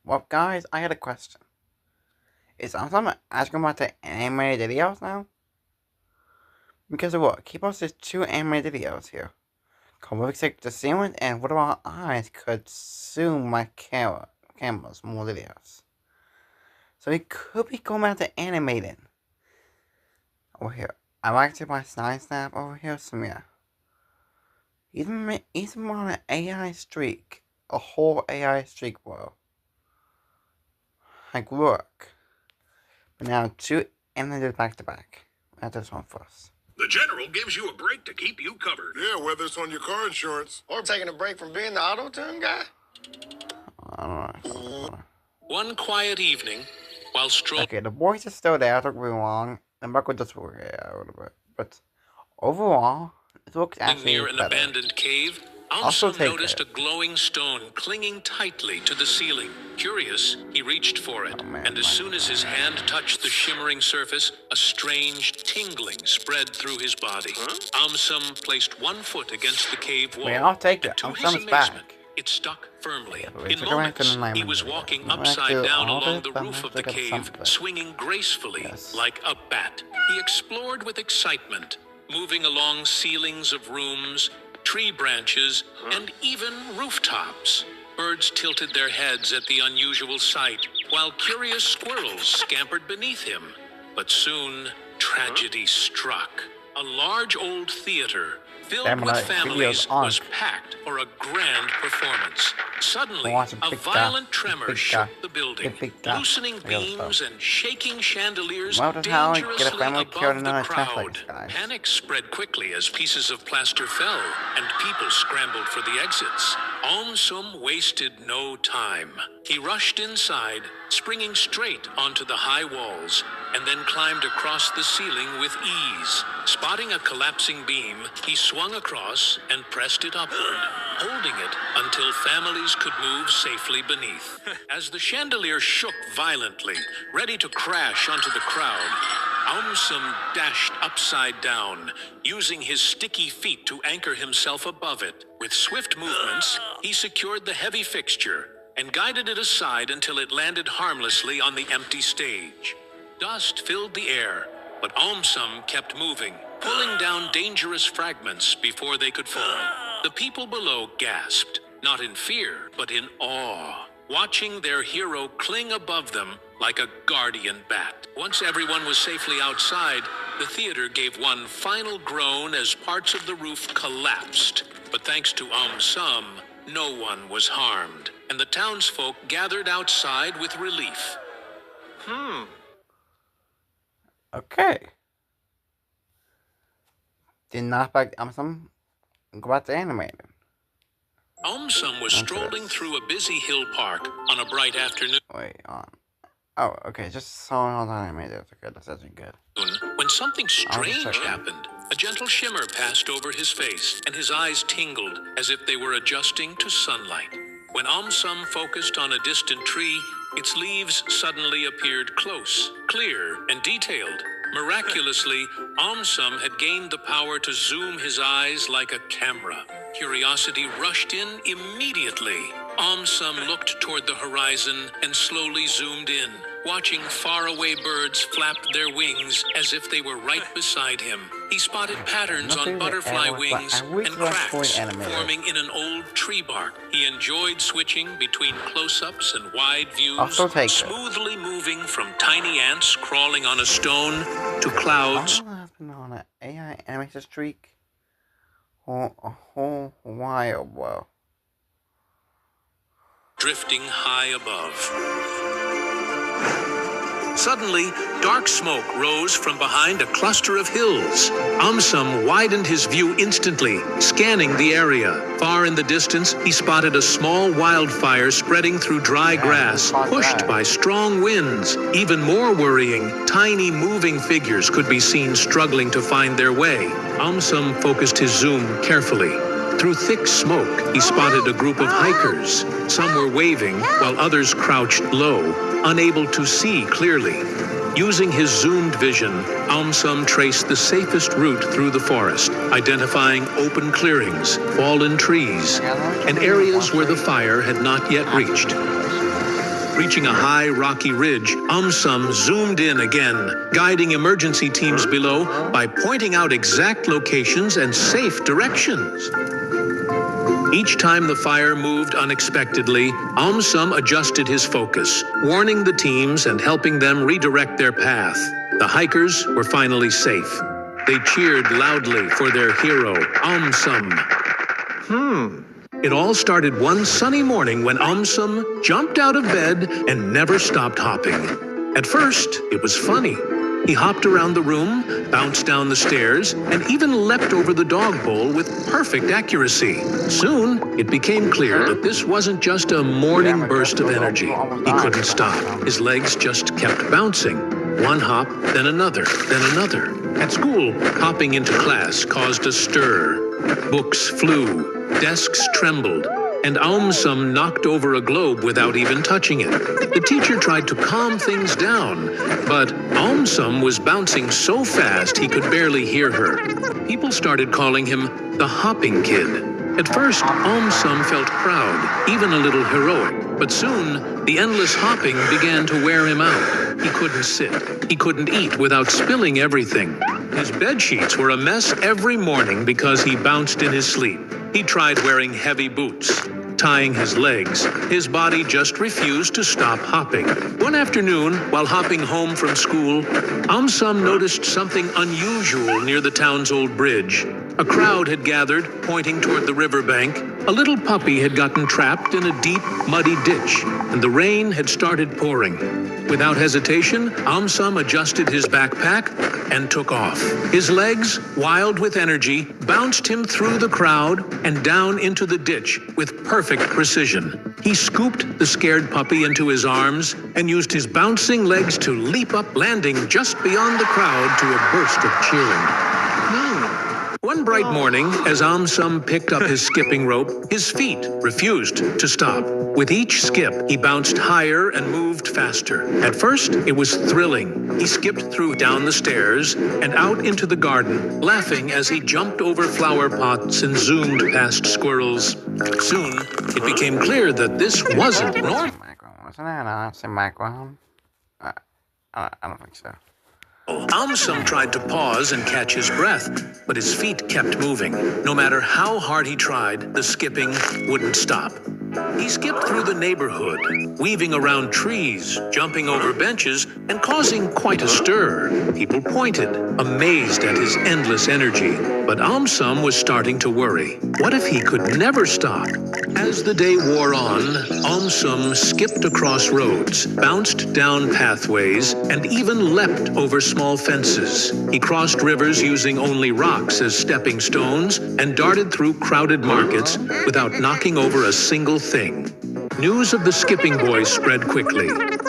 Well, guys, I had a question. Is Aumsum asking about the animated videos now? Because of what? He posted 2 animated videos here. Called Movie Stick the Sequence and What About Eyes Could Zoom My Cameras More Videos. So he could be going back to animating. Over here. I like to buy Snap over here, so yeah. He's been on an AI streak. A whole AI streak, bro. Like, look. But now 2 animated back to back. That's this one first. The General gives you a break to keep you covered. Yeah, whether it's on your car insurance or taking a break from being the auto tune guy. I don't know. One quiet evening, while strolling. Okay, the voice is still there, don't get me wrong. The Marco just a little bit. But overall, it looks actually near an better. abandoned cave, Aumsum noticed a glowing stone clinging tightly to the ceiling. Curious, he reached for it, and as soon as his hand touched the shimmering surface, a strange tingling spread through his body. Aumsum placed one foot against the cave wall. Wait, I'll take it. To his Aumsum's amazement, back. it stuck firmly. Yeah, In moments, he was walking upside down along the roof of the cave, swinging gracefully like a bat. He explored with excitement, moving along ceilings of rooms, tree branches, and even rooftops. Birds tilted their heads at the unusual sight, while curious squirrels scampered beneath him. But soon, tragedy struck. A large old theater, filled with families, was packed for a grand performance. Suddenly, a violent tremor shook the building, loosening beams and shaking chandeliers dangerously above the crowd. Panic spread quickly as pieces of plaster fell, and people scrambled for the exits. Aumsum wasted no time. He rushed inside, springing straight onto the high walls, and then climbed across the ceiling with ease. Spotting a collapsing beam, he swung across and pressed it upward, holding it until families could move safely beneath. As the chandelier shook violently, ready to crash onto the crowd, Aumsum dashed upside down, using his sticky feet to anchor himself above it. With swift movements, he secured the heavy fixture and guided it aside until it landed harmlessly on the empty stage. Dust filled the air, but Aumsum kept moving, pulling down dangerous fragments before they could fall. The people below gasped, not in fear, but in awe, watching their hero cling above them like a guardian bat. Once everyone was safely outside, the theater gave one final groan as parts of the roof collapsed. But thanks to Aumsum, no one was harmed, and the townsfolk gathered outside with relief. Okay. Did not expect Aumsum go back to animating. Aumsum was strolling through a busy hill park on a bright afternoon. Wait, oh, okay, just so on animated. Okay, that's actually good. When something strange happened. A gentle shimmer passed over his face, and his eyes tingled as if they were adjusting to sunlight. When Aumsum focused on a distant tree, its leaves suddenly appeared close, clear, and detailed. Miraculously, Aumsum had gained the power to zoom his eyes like a camera. Curiosity rushed in immediately. Aumsum looked toward the horizon and slowly zoomed in, watching faraway birds flap their wings as if they were right beside him. He spotted patterns on butterfly wings and cracks forming in an old tree bark. He enjoyed switching between close-ups and wide views, smoothly moving from tiny ants crawling on a stone to clouds. I've been on an AI animated streak for a whole while, bro. Drifting high above. Suddenly, dark smoke rose from behind a cluster of hills. Aumsum widened his view instantly, scanning the area. Far in the distance, he spotted a small wildfire spreading through dry grass, pushed by strong winds. Even more worrying, tiny moving figures could be seen struggling to find their way. Aumsum focused his zoom carefully. Through thick smoke, he spotted a group of hikers. Some were waving, while others crouched low, unable to see clearly. Using his zoomed vision, Aumsum traced the safest route through the forest, identifying open clearings, fallen trees, and areas where the fire had not yet reached. Reaching a high, rocky ridge, Aumsum zoomed in again, guiding emergency teams below by pointing out exact locations and safe directions. Each time the fire moved unexpectedly, Aumsum adjusted his focus, warning the teams and helping them redirect their path. The hikers were finally safe. They cheered loudly for their hero, Aumsum. It all started one sunny morning when Aumsum jumped out of bed and never stopped hopping. At first, it was funny. He hopped around the room, bounced down the stairs, and even leapt over the dog bowl with perfect accuracy. Soon, it became clear that this wasn't just a morning burst of energy. He couldn't stop. His legs just kept bouncing. One hop, then another, then another. At school, hopping into class caused a stir. Books flew, desks trembled, and Aumsum knocked over a globe without even touching it. The teacher tried to calm things down, but Aumsum was bouncing so fast he could barely hear her. People started calling him the Hopping Kid. At first, Aumsum felt proud, even a little heroic, but soon the endless hopping began to wear him out. He couldn't sit. He couldn't eat without spilling everything. His bed sheets were a mess every morning because he bounced in his sleep. He tried wearing heavy boots, tying his legs. His body just refused to stop hopping. One afternoon, while hopping home from school, Aumsum noticed something unusual near the town's old bridge. A crowd had gathered, pointing toward the riverbank. A little puppy had gotten trapped in a deep, muddy ditch, and the rain had started pouring. Without hesitation, Aumsum adjusted his backpack and took off. His legs, wild with energy, bounced him through the crowd and down into the ditch with perfect precision. He scooped the scared puppy into his arms and used his bouncing legs to leap up, landing just beyond the crowd to a burst of cheering. One bright morning, as Aumsum picked up his skipping rope, his feet refused to stop. With each skip, he bounced higher and moved faster. At first, it was thrilling. He skipped down the stairs and out into the garden, laughing as he jumped over flower pots and zoomed past squirrels. Soon, it became clear that this wasn't normal. Wasn't there an announce in background? I don't think so. Aumsum tried to pause and catch his breath, but his feet kept moving. No matter how hard he tried, the skipping wouldn't stop. He skipped through the neighborhood, weaving around trees, jumping over benches, and causing quite a stir. People pointed, amazed at his endless energy. But Aumsum was starting to worry. What if he could never stop? As the day wore on, Aumsum skipped across roads, bounced down pathways, and even leapt over small fences. He crossed rivers using only rocks as stepping stones and darted through crowded markets without knocking over a single thing. News of the skipping boy spread quickly.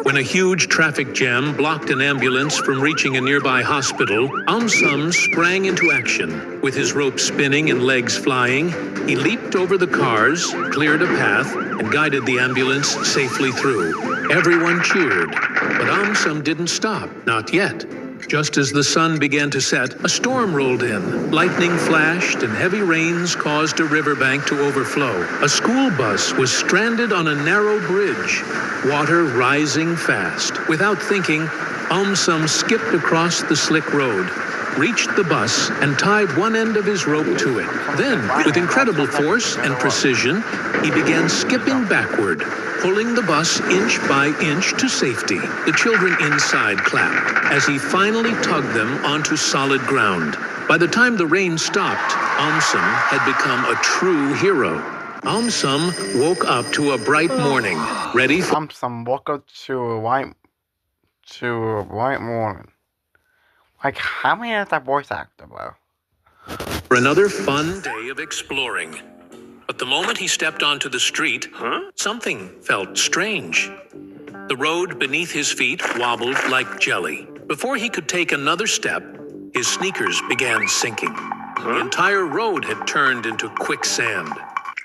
When a huge traffic jam blocked an ambulance from reaching a nearby hospital, Aumsum sprang into action. With his rope spinning and legs flying, he leaped over the cars, cleared a path, and guided the ambulance safely through. Everyone cheered, but Aumsum didn't stop, not yet. Just as the sun began to set, a storm rolled in. Lightning flashed and heavy rains caused a riverbank to overflow. A school bus was stranded on a narrow bridge, water rising fast. Without thinking, Aumsum skipped across the slick road, reached the bus, and tied one end of his rope to it. Then, with incredible force and precision, he began skipping backward, pulling the bus inch by inch to safety. The children inside clapped as he finally tugged them onto solid ground. By the time the rain stopped, Aumsum had become a true hero. Aumsum woke up to a bright morning, ready for Aumsum woke up to a white morning. Like, how many is that voice actor, bro? another fun day of exploring. But the moment he stepped onto the street, something felt strange. The road beneath his feet wobbled like jelly. Before he could take another step, his sneakers began sinking. The entire road had turned into quicksand.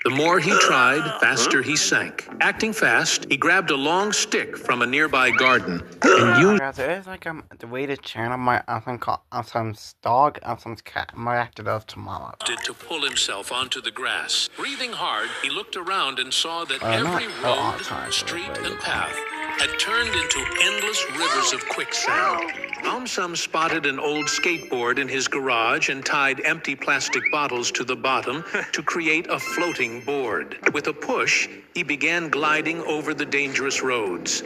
The more he tried, faster he sank. Acting fast, he grabbed a long stick from a nearby garden and used There is like the way to channel my Aumsum's dog, Aumsum's cat, my actor does tomorrow. it to pull himself onto the grass. Breathing hard, he looked around and saw that every road, street, and path had turned into endless rivers of quicksand. Aumsum spotted an old skateboard in his garage and tied empty plastic bottles to the bottom to create a floating board. With a push, he began gliding over the dangerous roads.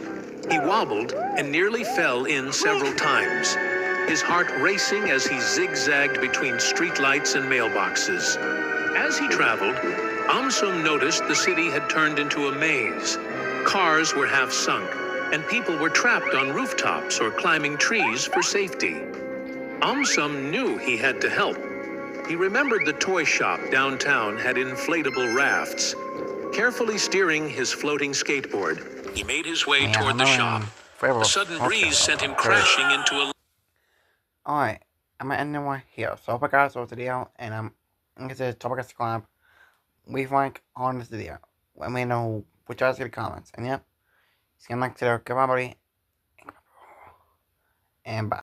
He wobbled and nearly fell in several times, his heart racing as he zigzagged between streetlights and mailboxes. As he traveled, Aumsum noticed the city had turned into a maze. Cars were half sunk, and people were trapped on rooftops or climbing trees for safety. Aumsum knew he had to help. He remembered the toy shop downtown had inflatable rafts. Carefully steering his floating skateboard, he made his way toward the shop. A sudden breeze sent him crashing into a... Alright, I'm gonna end the one here. So I hope you guys watched the video, and I'm gonna say subscribe, leave a like on this video. Let me know what you guys in the comments. And yep, see you next video. Goodbye, buddy.